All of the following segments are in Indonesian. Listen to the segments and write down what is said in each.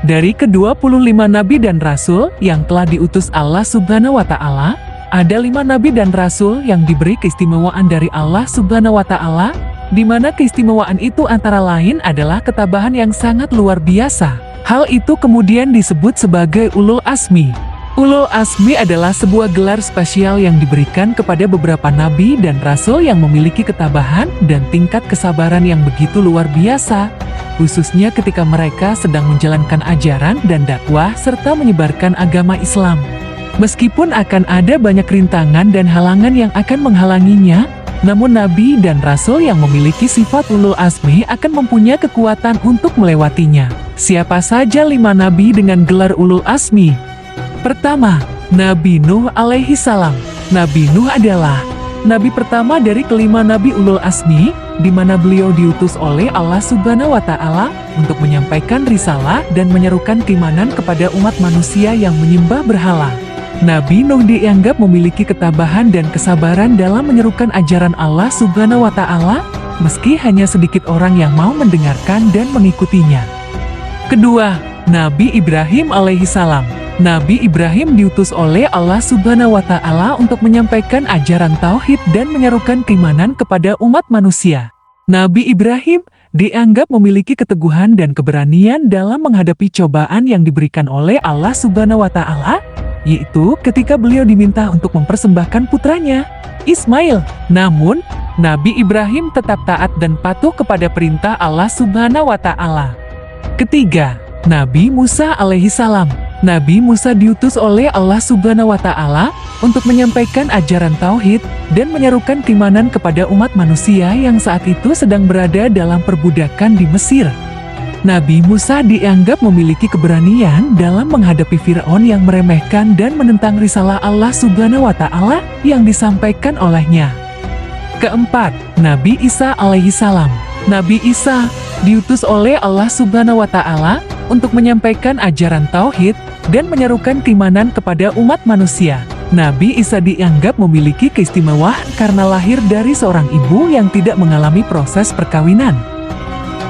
Dari ke-25 nabi dan rasul yang telah diutus Allah Subhanahu wa Ta'ala, ada 5 nabi dan rasul yang diberi keistimewaan dari Allah Subhanahu wa Ta'ala, di mana keistimewaan itu antara lain adalah ketabahan yang sangat luar biasa. Hal itu kemudian disebut sebagai Ulul Azmi. Ulul Azmi adalah sebuah gelar spesial yang diberikan kepada beberapa nabi dan rasul yang memiliki ketabahan dan tingkat kesabaran yang begitu luar biasa, khususnya ketika mereka sedang menjalankan ajaran dan dakwah serta menyebarkan agama Islam. Meskipun akan ada banyak rintangan dan halangan yang akan menghalanginya, namun nabi dan rasul yang memiliki sifat Ulul Azmi akan mempunyai kekuatan untuk melewatinya. Siapa saja 5 nabi dengan gelar Ulul Azmi? Pertama, Nabi Nuh alaihi salam. Nabi Nuh adalah nabi pertama dari kelima nabi Ulul Azmi, di mana beliau diutus oleh Allah Subhanahu wa Ta'ala untuk menyampaikan risalah dan menyerukan keimanan kepada umat manusia yang menyembah berhala. Nabi Nuh dianggap memiliki ketabahan dan kesabaran dalam menyerukan ajaran Allah Subhanahu wa Ta'ala, meski hanya sedikit orang yang mau mendengarkan dan mengikutinya. Kedua, Nabi Ibrahim alaihi salam. Nabi Ibrahim diutus oleh Allah Subhanahu wa Ta'ala untuk menyampaikan ajaran tauhid dan menyerukan keimanan kepada umat manusia. Nabi Ibrahim dianggap memiliki keteguhan dan keberanian dalam menghadapi cobaan yang diberikan oleh Allah Subhanahu wa Ta'ala, yaitu ketika beliau diminta untuk mempersembahkan putranya, Ismail. Namun, Nabi Ibrahim tetap taat dan patuh kepada perintah Allah Subhanahu wa Ta'ala. Ketiga, Nabi Musa alaihi salam. Nabi Musa diutus oleh Allah Subhanahu wa Ta'ala untuk menyampaikan ajaran tauhid dan menyerukan keimanan kepada umat manusia yang saat itu sedang berada dalam perbudakan di Mesir. Nabi Musa dianggap memiliki keberanian dalam menghadapi Fir'aun yang meremehkan dan menentang risalah Allah Subhanahu wa Ta'ala yang disampaikan olehnya. Keempat, Nabi Isa alaihi salam. Nabi Isa diutus oleh Allah Subhanahu wa Ta'ala untuk menyampaikan ajaran tauhid dan menyerukan keimanan kepada umat manusia. Nabi Isa dianggap memiliki keistimewaan karena lahir dari seorang ibu yang tidak mengalami proses perkawinan.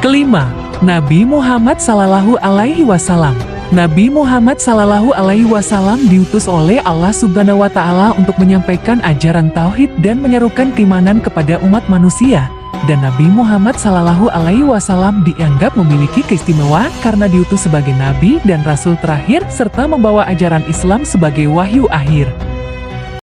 Kelima, Nabi Muhammad sallallahu alaihi wasallam. Nabi Muhammad sallallahu alaihi wasallam diutus oleh Allah Subhanahu wa Ta'ala untuk menyampaikan ajaran tauhid dan menyerukan keimanan kepada umat manusia. Dan Nabi Muhammad sallallahu alaihi wasallam dianggap memiliki keistimewaan karena diutus sebagai nabi dan rasul terakhir serta membawa ajaran Islam sebagai wahyu akhir.